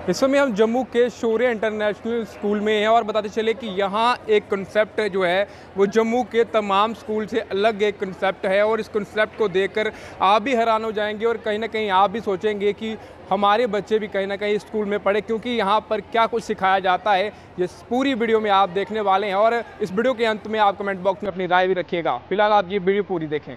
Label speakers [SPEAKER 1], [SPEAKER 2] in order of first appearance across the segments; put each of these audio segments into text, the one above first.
[SPEAKER 1] इस समय हम जम्मू के शौर्य इंटरनेशनल स्कूल में हैं और बताते चले कि यहाँ एक कंसेप्ट जो है वो जम्मू के तमाम स्कूल से अलग एक कंसेप्ट है और इस कंसेप्ट को देखकर आप भी हैरान हो जाएंगे और कहीं ना कहीं आप भी सोचेंगे कि हमारे बच्चे भी कहीं ना कहीं स्कूल में पढ़े, क्योंकि यहाँ पर क्या कुछ सिखाया जाता है ये पूरी वीडियो में आप देखने वाले हैं। और इस वीडियो के अंत में आप कमेंट बॉक्स में अपनी राय भी रखिएगा। फिलहाल आप ये वीडियो पूरी देखें।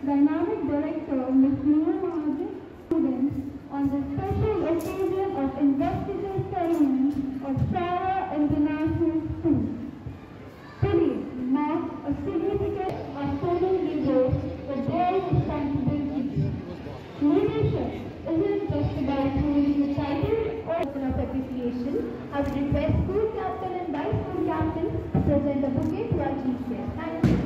[SPEAKER 2] Dynamic Director, Ms. Neha Mahajan, students on the special occasion of investiture ceremony of Shara International School. Today marks a significant outstanding leaders with their responsibilities. Leadership isn't just about holding the title or of appreciation. I would request school captain and vice school captain to present a bouquet to our chief guest. Thank you.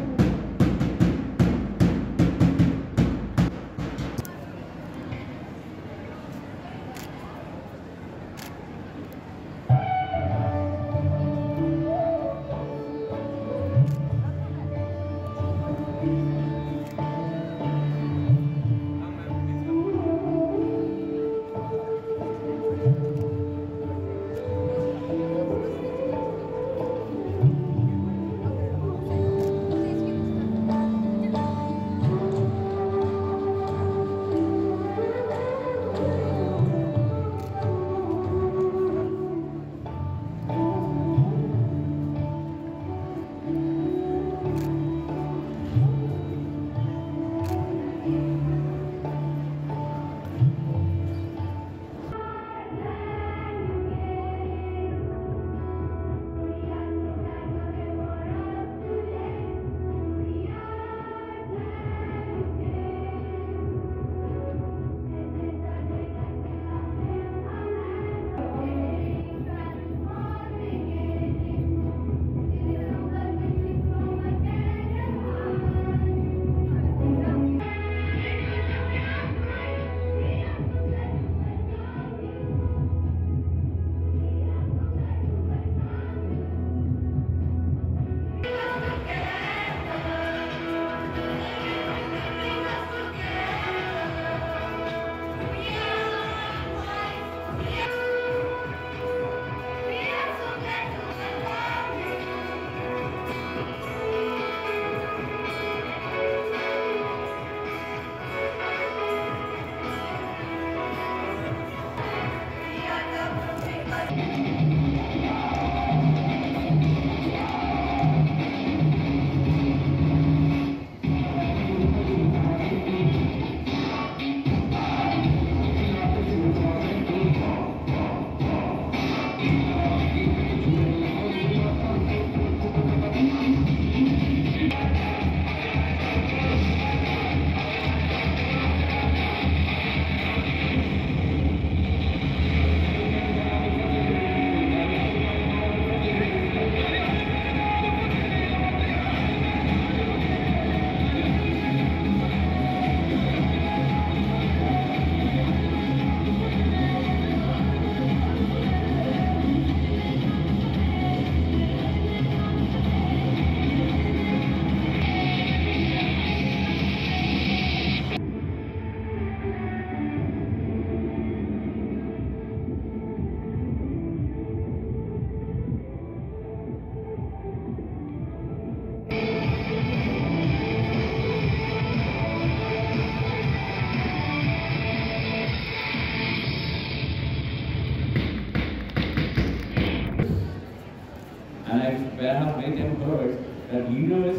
[SPEAKER 3] And where I have read and heard that leaders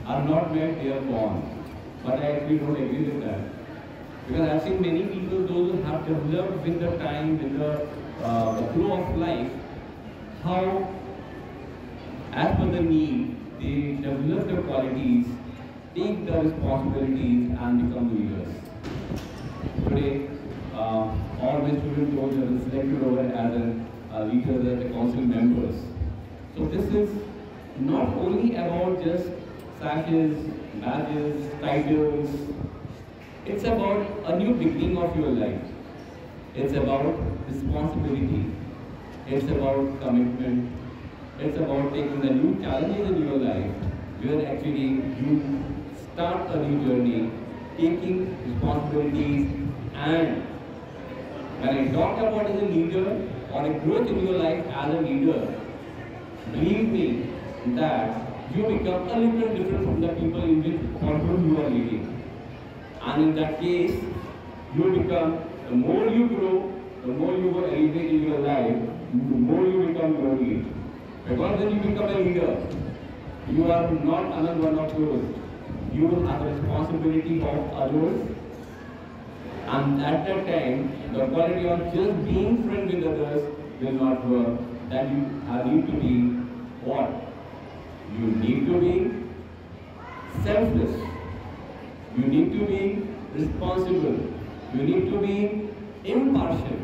[SPEAKER 3] are not where they are born. But I actually don't agree with that. Because I've seen many people, those who have developed with the time, with the flow of life, how as per the need, they develop the qualities, take the responsibilities, and become leaders. Today, all my students were selected over as leaders, as the council members. So this is not only about just sashes, badges, titles. It's about a new beginning of your life. It's about responsibility. It's about commitment. It's about taking the new challenges in your life, where actually you start a new journey, taking responsibilities. And when I talk about as a leader or a growth in your life as a leader, believe me that you become a little different from the people in which for whom you are leading. And in that case, you become, the more you grow, the more you will elevate in your life, the more you become lonely. Because when you become a leader, you are not another one of those. You will have a responsibility of others. And at that time, the quality of just being friend with others will not work. That you need to be what? You need to be selfless. You need to be responsible. You need to be impartial.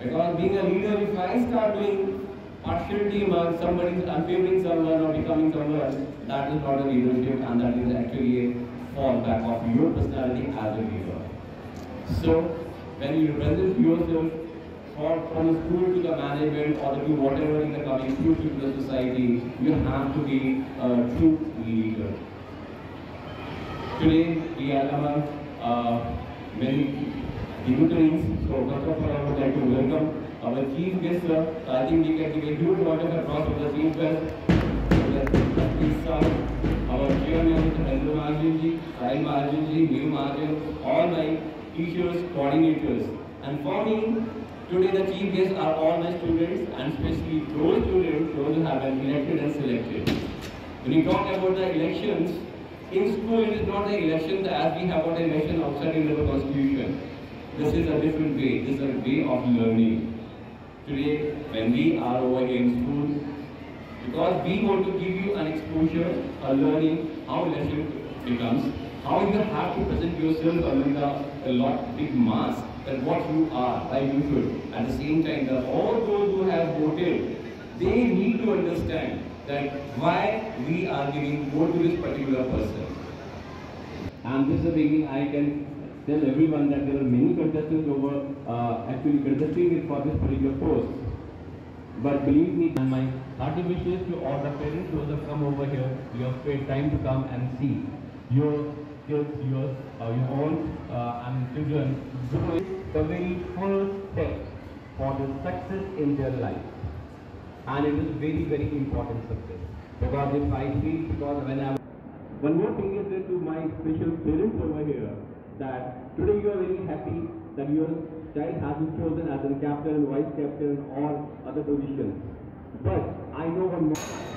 [SPEAKER 3] Because being a leader, if I start doing partiality among somebody, unfavoring someone or becoming someone, that is not a leadership, and that is actually a fallback of your personality as a leader. So, when you represent yourself from the school to the management or to whatever in the coming future to the society, you have to be a true leader. Today, we have many dignitaries. So, first of all, I would like to welcome our chief guest, sir. I think we can give a huge round of applause for the chief guest. Please, sir. Our chairman, Mr. Hendra Mahajanji, Sahil Mahajanji, Neil Mahajan, all my teachers, coordinators. And for me, today the chief guests are all my students, and especially those students who have been elected and selected. When you talk about the elections, in school it is not the elections as we have got an election outside in the constitution. This is a different way. This is a way of learning. Today, when we are over here in school, because we want to give you an exposure, a learning, how election becomes, how you have to present yourself among a lot big mass, that what you are, why you should. At the same time, that all those who have voted, they need to understand that why we are giving vote to this particular person. And this is the beginning. I can tell everyone that there are many contestants over actually contesting for this particular post. But believe me, and my hearty wishes to all the parents who have come over here, you have paid time to come and see your kids, your own and children doing the very first step for the success in their life. And it is very, very important success. Because if I feel, because when I... One more thing is that to my special parents over here, that today you are very happy that your child has been chosen as a captain, vice captain, or other positions. But I know one more.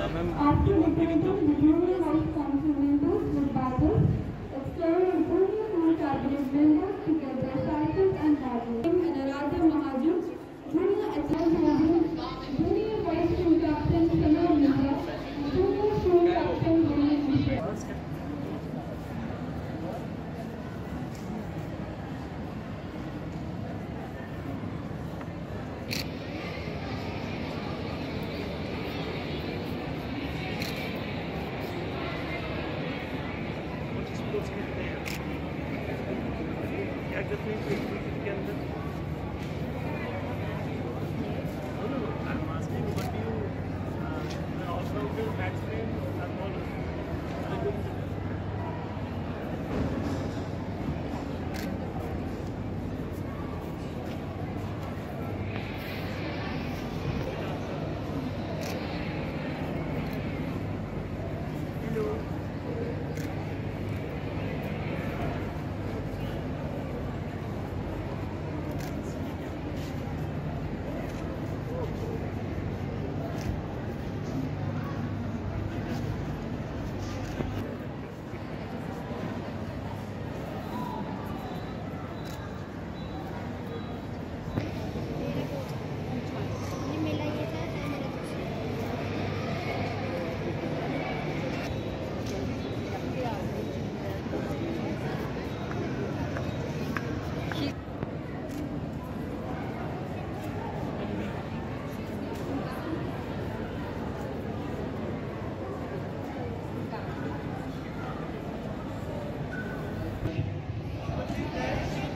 [SPEAKER 2] After returning, the junior vice council members with Bibles, external junior school cabinet members to get their titles and badges. And Aradhya Mahaju, junior excellence junior vice school captain Shalom Mitra, junior school captain William Michelle.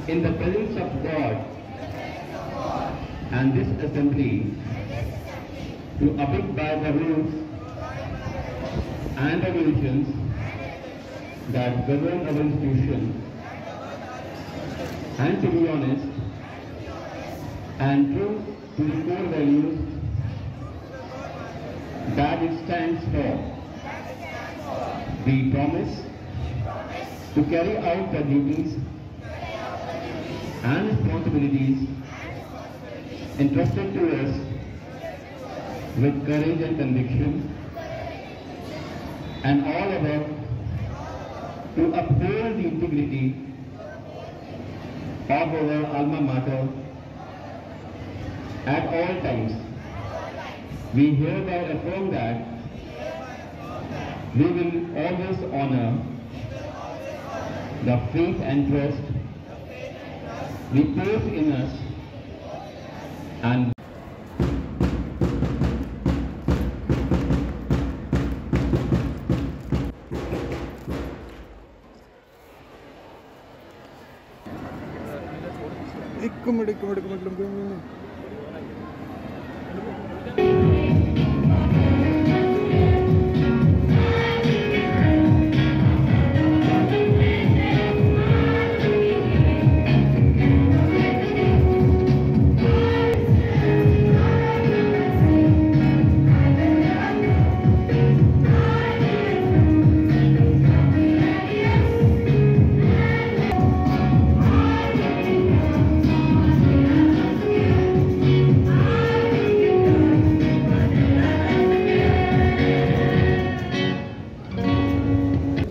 [SPEAKER 4] In the presence of God and this assembly to abide by the rules and regulations that govern our institution, and to be honest and true to the core values that it stands for. We promise to carry out the duties and responsibilities entrusted to us with courage and conviction, and all above to uphold the integrity of our alma mater at all times. We hereby affirm that we will always honor the faith and trust repose in us and
[SPEAKER 5] एक minute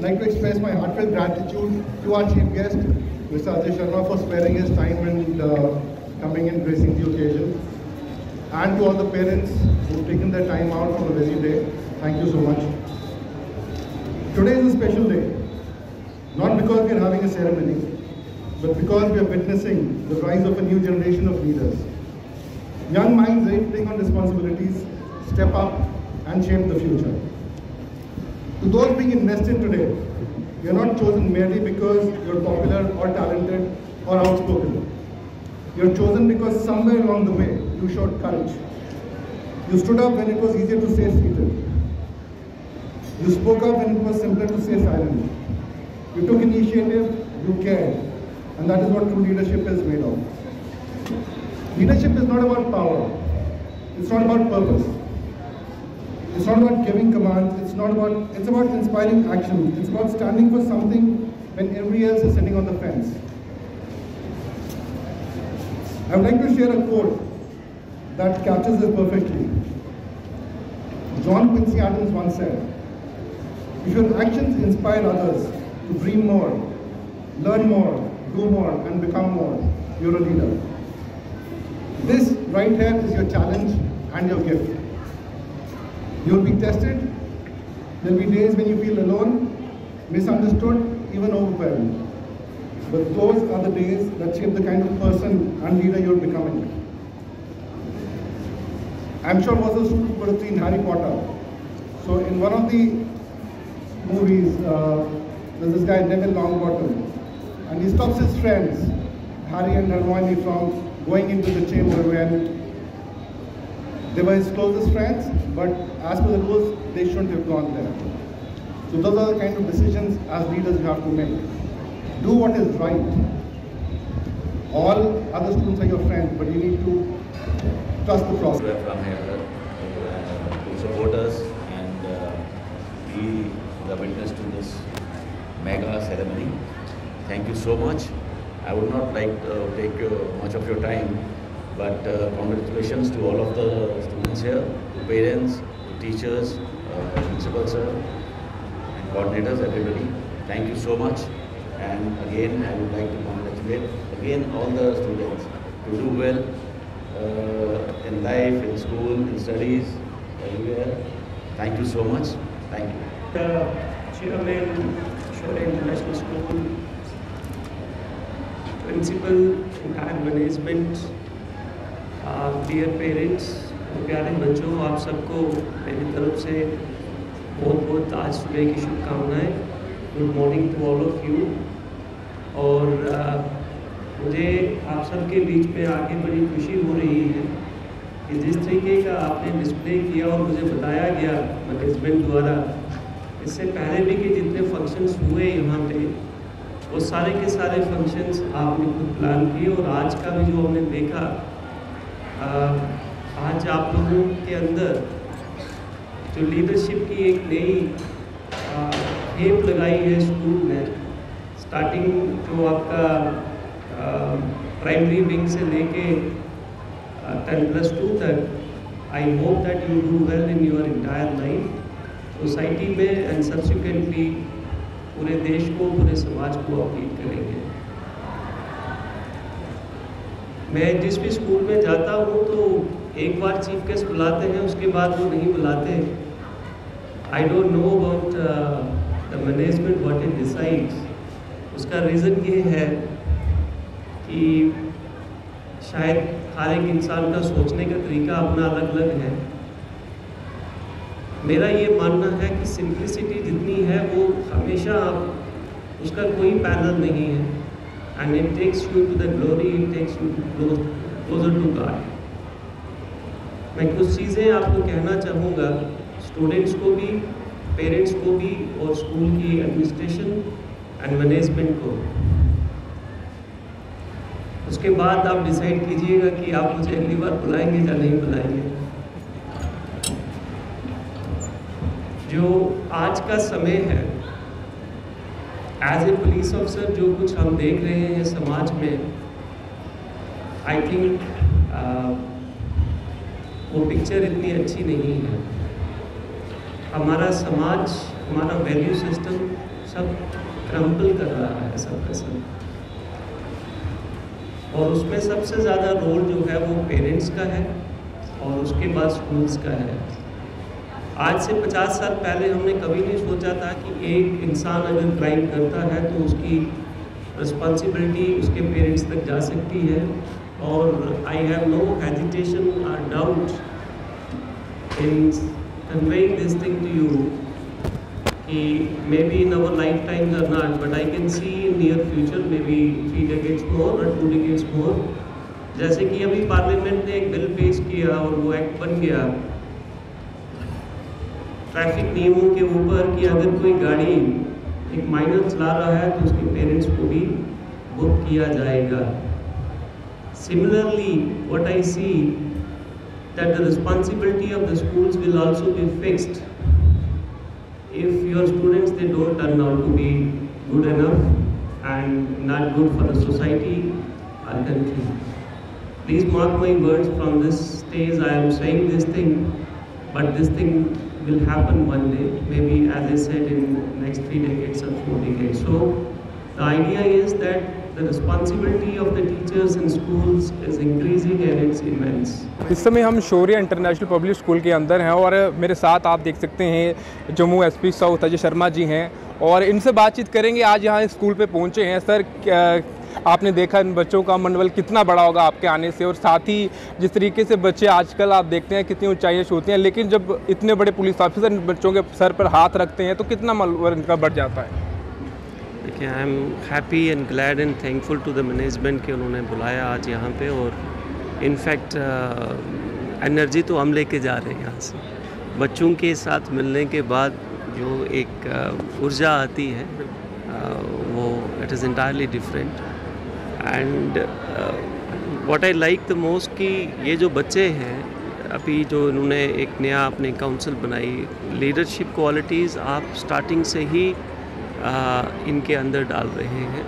[SPEAKER 6] I'd like to express my heartfelt gratitude to our chief guest, Mr. Ajay Sharma, for sparing his time and coming and gracing the occasion, and to all the parents who've taken their time out from a busy day. Thank you so much. Today is a special day, not because we are having a ceremony, but because we are witnessing the rise of a new generation of leaders. Young minds ready to take on responsibilities, step up, and shape the future. To those being invested today, you are not chosen merely because you are popular or talented or outspoken. You are chosen because somewhere along the way you showed courage. You stood up when it was easier to stay seated. You spoke up when it was simpler to stay silent. You took initiative, you cared, and that is what true leadership is made of. Leadership is not about power. It's not about purpose. It's not about giving commands. It's about inspiring action. It's about standing for something when everybody else is sitting on the fence. I would like to share a quote that captures this perfectly. John Quincy Adams once said, "If your actions inspire others to dream more, learn more, do more, and become more, you're a leader." This right here is your challenge and your gift. You'll be tested. There'll be days when you feel alone, misunderstood, even overwhelmed. But those are the days that shape the kind of person and leader you're becoming. I'm sure most of the students would have seen Harry Potter. So in one of the movies, there's this guy, Neville Longbottom, and he stops his friends, Harry and Hermione, from going into the chamber when they were his closest friends, but as per the rules, they shouldn't have gone there. So those are the kind of decisions as leaders you have to make. Do what is right. All other students are your friends, but you need to trust the process.
[SPEAKER 5] We are from here to support us and be the witness to this mega ceremony. Thank you so much. I would not like to take much of your time, but congratulations to all of the students here, to parents, to teachers, principal sir, and coordinators, everybody. Thank you so much. And again, I would like to congratulate again all the students to do well in life, in school, in studies, everywhere. Thank you so much. Thank you.
[SPEAKER 7] The chairman, Shaurya International School, principal, entire management, dear parents, प्यारे बच्चों, आप सबको मेरी तरफ से बहुत बहुत आज सुबह की शुभकामनाएं। Good morning to all of you. और मुझे आप सबके बीच में आके बड़ी खुशी हो रही है कि जिस तरीके का आपने डिस्प्ले किया और मुझे बताया गया मैनेजमेंट द्वारा, इससे पहले भी कि जितने फंक्शंस हुए यहाँ पे, वो सारे के सारे फंक्शंस आपने खुद प्लान किए। और आज का भी जो हमने देखा, आज आप लोगों के अंदर जो लीडरशिप की एक नई खेप लगाई है स्कूल में, स्टार्टिंग जो आपका प्राइमरी विंग से लेके 10+2 तक, I hope that you do well in your entire life society में एंड सब्सिक्वेंटली पूरे देश को, पूरे समाज को अपील करेंगे। मैं जिस भी स्कूल में जाता हूँ तो एक बार चीफ गेस्ट बुलाते हैं, उसके बाद वो नहीं बुलाते। I don't know about the management what it decides. उसका रीज़न ये है कि शायद हर एक इंसान का सोचने का तरीका अपना अलग अलग है। मेरा ये मानना है कि सिंप्लिसिटी जितनी है वो हमेशा उसका कोई पैनल नहीं है, and it takes you to the glory, it takes you closer to God. मैं कुछ चीज़ें आपको कहना चाहूँगा, स्टूडेंट्स को भी, पेरेंट्स को भी, और स्कूल की एडमिनिस्ट्रेशन एंड मैनेजमेंट को। उसके बाद आप डिसाइड कीजिएगा कि आप मुझे अगली बार बुलाएंगे या नहीं बुलाएंगे। जो आज का समय है, एज ए पुलिस ऑफिसर जो कुछ हम देख रहे हैं समाज में, आई थिंक वो पिक्चर इतनी अच्छी नहीं है। हमारा समाज, हमारा वैल्यू सिस्टम सब क्रम्पल कर रहा है, सब का सब। और उसमें सबसे ज़्यादा रोल जो है वो पेरेंट्स का है और उसके बाद स्कूल्स का है। आज से 50 साल पहले हमने कभी नहीं सोचा था कि एक इंसान अगर क्राइम करता है तो उसकी रिस्पॉन्सिबिलिटी उसके पेरेंट्स तक जा सकती है। और आई हैव नो हेजिटेशन और doubt in conveying this thing to you कि maybe in our lifetime और not, but I can see in near future maybe 3 decades more और 2 decades मोर। जैसे कि अभी पार्लियामेंट ने एक bill पेश किया और वो एक्ट बन गया ट्रैफिक नियमों के ऊपर कि अगर कोई गाड़ी एक माइनर चला रहा है तो उसके पेरेंट्स को भी बुक किया जाएगा। Similarly, what I see that the responsibility of the schools will also be fixed if your students, they don't turn out to be good enough and not good for the society or country. Please mark my words from this stage. I am saying this thing, but this thing will happen one day, maybe as I said in next 3 decades or 4 decades. So the idea is that the responsibility of the teachers in schools is increasing and it's immense.
[SPEAKER 1] इस समय हम शौर्य international public school के अंदर हैं और मेरे साथ आप देख सकते हैं जम्मू एसपी साउथ अजय शर्मा जी हैं और इनसे बातचीत करेंगे। आज यहाँ स्कूल पे पहुँचे हैं। सर, आपने देखा इन बच्चों का मनोबल कितना बड़ा होगा आपके आने से, और साथ ही जिस तरीके से बच्चे आजकल आप देखते हैं कितनी ऊंचाइयाँ छूते हैं, लेकिन जब इतने बड़े पुलिस ऑफिसर बच्चों के सर पर हाथ रखते हैं तो कितना मनोबल इनका बढ़ जाता है।
[SPEAKER 7] देखिए, I am happy and glad and thankful to the management कि उन्होंने बुलाया आज यहाँ पे, और इनफैक्ट एनर्जी तो हम लेके जा रहे हैं यहाँ से। बच्चों के साथ मिलने के बाद जो एक ऊर्जा आती है वो it is entirely different. And what I like the most कि ये जो बच्चे हैं अभी जो इन्होंने एक नया अपनी काउंसिल बनाई, लीडरशिप क्वालिटीज़ आप स्टार्टिंग से ही इनके अंदर डाल रहे हैं।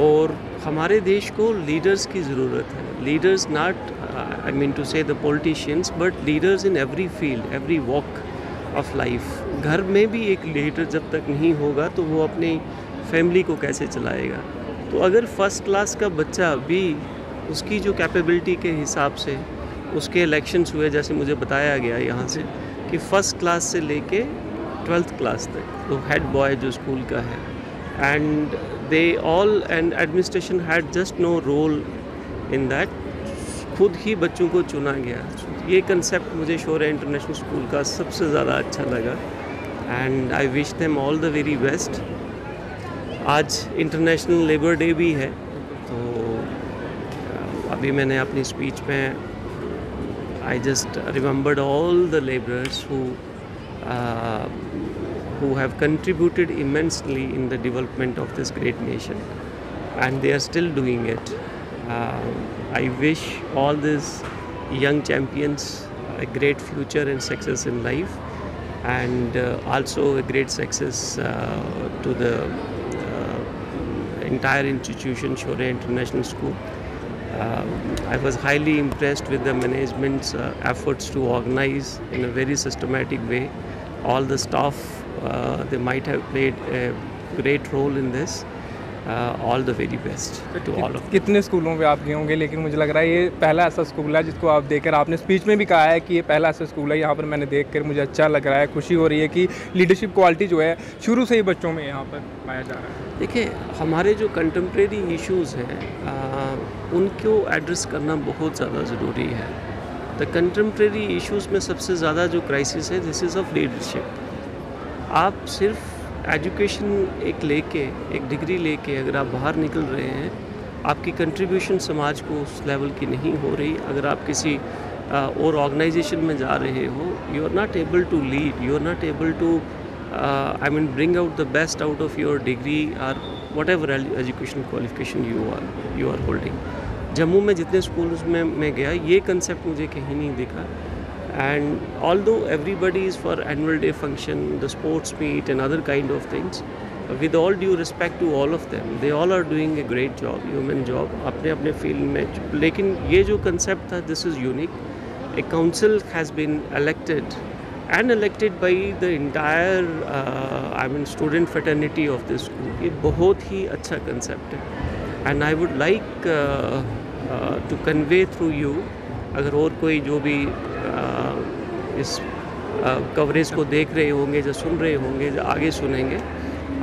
[SPEAKER 7] और हमारे देश को लीडर्स की ज़रूरत है। Leaders not I mean to say the politicians, but leaders in every field, every walk of life. घर में भी एक लीडर जब तक नहीं होगा तो वो अपनी फैमिली को कैसे चलाएगा। तो अगर फर्स्ट क्लास का बच्चा भी उसकी जो कैपेबिलिटी के हिसाब से उसके इलेक्शंस हुए, जैसे मुझे बताया गया यहाँ से कि फ़र्स्ट क्लास से लेके 12th क्लास तक, तो हेड बॉय जो स्कूल का है, and they all and administration had just no role in that, खुद ही बच्चों को चुना गया। ये कंसेप्ट मुझे शौर्य इंटरनेशनल स्कूल का सबसे ज़्यादा अच्छा लगा and I wish them all the very best. आज इंटरनेशनल लेबर डे भी है, तो अभी मैंने अपनी स्पीच में I just remembered all the labourers who have contributed immensely in the development of this great nation, and they are still doing it. I wish all these young champions a great future and success in life, and also a great success to the entire institution, Shaurya International School. I was highly impressed with the management's efforts to organize in a very systematic way. All the staff, they might have played a great role in this. All the very best to all of them.
[SPEAKER 1] कितने स्कूलों में आप गए होंगे, लेकिन मुझे लग रहा है ये पहला ऐसा स्कूल है जिसको आप देखकर, आपने स्पीच में भी कहा है कि ये पहला ऐसा स्कूल है। यहाँ पर मैंने देखकर मुझे अच्छा लग रहा है, खुशी हो रही है कि लीडरशिप क्वालिटी जो है शुरू से ही बच्चों में यहाँ पर पाया जा रहा है।
[SPEAKER 7] देखिए, हमारे जो कंटेम्प्रेरी इश्यूज़ हैं उनको एड्रेस करना बहुत ज़्यादा ज़रूरी है। द कंटेम्प्रेरी इश्यूज़ में सबसे ज़्यादा जो क्राइसिस है, दिस इज़ ऑफ लीडरशिप। आप सिर्फ एजुकेशन एक डिग्री लेके अगर आप बाहर निकल रहे हैं, आपकी कंट्रीब्यूशन समाज को उस लेवल की नहीं हो रही। अगर आप किसी और ऑर्गेनाइजेशन में जा रहे हो, you are not able to lead, you are not able to I mean bring out the best out of your degree और whatever education qualification you are holding. Jammu में जितने स्कूल्स में मैं गया, ये कंसेप्ट मुझे कहीं नहीं दिखा। And although everybody is for annual day function, the sports meet and other kind of things, with all due respect to all of them, they all are doing a great job, human job, अपने अपने field में। लेकिन ये जो concept था, this is unique. A council has been elected and elected by the entire student fraternity of this school. ये बहुत ही अच्छा कंसेप्ट है, and I would like to convey through you, अगर और कोई जो भी इस कवरेज को देख रहे होंगे, जो सुन रहे होंगे, जो आगे सुनेंगे,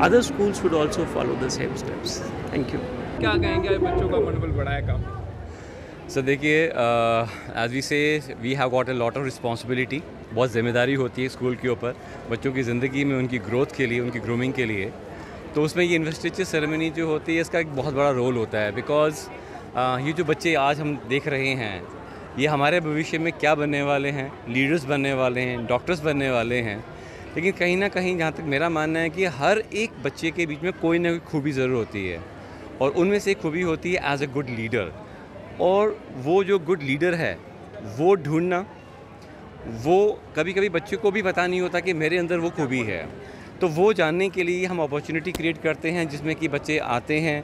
[SPEAKER 7] other schools would also follow the same steps. Thank you.
[SPEAKER 1] क्या कहेंगे, आज बच्चों का मनोबल बढ़ा है काफ़ी?
[SPEAKER 8] सर देखिए, as we say we have got a lot of responsibility. बहुत जिम्मेदारी होती है स्कूल के ऊपर, बच्चों की ज़िंदगी में उनकी ग्रोथ के लिए, उनकी ग्रूमिंग के लिए। तो उसमें ये इन्वेस्टिचर सेरेमनी जो होती है, इसका एक बहुत बड़ा रोल होता है। बिकॉज ये जो बच्चे आज हम देख रहे हैं, ये हमारे भविष्य में क्या बनने वाले हैं, लीडर्स बनने वाले हैं, डॉक्टर्स बनने वाले हैं। लेकिन कहीं ना कहीं जहाँ तक मेरा मानना है कि हर एक बच्चे के बीच में कोई ना कोई खूबी ज़रूर होती है, और उनमें से एक खूबी होती है एज ए गुड लीडर। और वो जो गुड लीडर है वो ढूंढना, वो कभी कभी बच्चे को भी पता नहीं होता कि मेरे अंदर वो खूबी है। तो वो जानने के लिए हम अपॉर्चुनिटी क्रिएट करते हैं, जिसमें कि बच्चे आते हैं,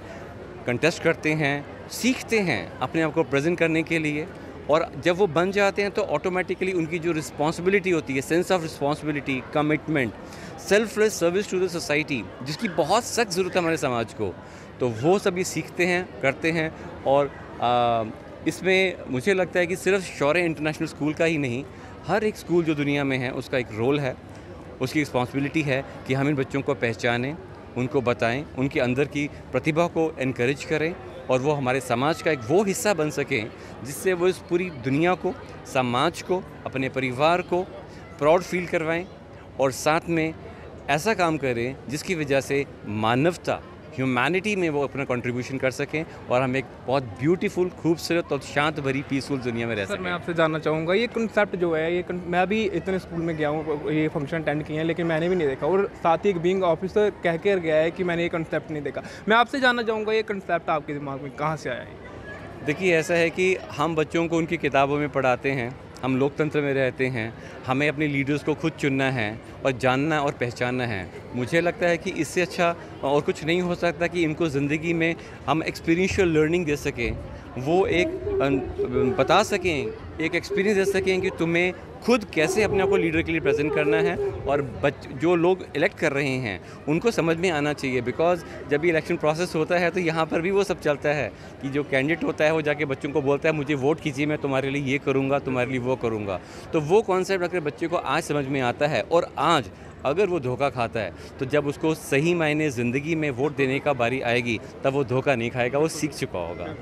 [SPEAKER 8] कंटेस्ट करते हैं, सीखते हैं अपने आप को प्रेजेंट करने के लिए, और जब वो बन जाते हैं तो ऑटोमेटिकली उनकी जो रिस्पॉन्सिबिलिटी होती है, sense of responsibility, commitment, selfless service to the society, जिसकी बहुत सख्त ज़रूरत है हमारे समाज को, तो वो सभी सीखते हैं, करते हैं। और इसमें मुझे लगता है कि सिर्फ शौर्य इंटरनेशनल स्कूल का ही नहीं, हर एक स्कूल जो दुनिया में है उसका एक रोल है, उसकी रिस्पॉन्सिबिलिटी है कि हम इन बच्चों को पहचानें, उनको बताएं, उनके अंदर की प्रतिभा को एनकरेज करें और वो हमारे समाज का एक वो हिस्सा बन सकें जिससे वो इस पूरी दुनिया को, समाज को, अपने परिवार को प्राउड फील करवाएं और साथ में ऐसा काम करें जिसकी वजह से मानवता, ह्यूमैनिटी में वो अपना कंट्रीब्यूशन कर सकें और हम एक बहुत ब्यूटीफुल, खूबसूरत और शांत भरी पीसफुल दुनिया में रह सकें।
[SPEAKER 1] सर, मैं आपसे जानना चाहूँगा, ये कॉन्सेप्ट जो है, ये मैं भी इतने स्कूल में गया हूँ, ये फंक्शन अटेंड किए हैं, लेकिन मैंने भी नहीं देखा, और साथ ही एक बीइंग ऑफिसर कह कर गया है कि मैंने ये कॉन्सेप्ट नहीं देखा। मैं आपसे जानना चाहूँगा, ये कॉन्सेप्ट आपके दिमाग में कहाँ से आया है?
[SPEAKER 8] देखिए, ऐसा है कि हम बच्चों को उनकी किताबों में पढ़ाते हैं, हम लोकतंत्र में रहते हैं, हमें अपने लीडर्स को खुद चुनना है और जानना और पहचानना है। मुझे लगता है कि इससे अच्छा और कुछ नहीं हो सकता कि इनको ज़िंदगी में हम एक्सपीरियंशियल लर्निंग दे सकें, वो एक बता सकें, एक एक्सपीरियंस दे सकें कि तुम्हें खुद कैसे अपने आप को लीडर के लिए प्रेजेंट करना है। और जो लोग इलेक्ट कर रहे हैं उनको समझ में आना चाहिए, बिकॉज जब भी इलेक्शन प्रोसेस होता है तो यहाँ पर भी वो सब चलता है कि जो कैंडिडेट होता है वो जाके बच्चों को बोलता है मुझे वोट कीजिए, मैं तुम्हारे लिए ये करूँगा, तुम्हारे लिए वो करूँगा। तो वो कॉन्सेप्ट अगर बच्चे को आज समझ में आता है और आज अगर वो धोखा खाता है तो जब उसको सही मायने ज़िंदगी में वोट देने का बारी आएगी तब वो धोखा नहीं खाएगा, वो सीख चुका होगा।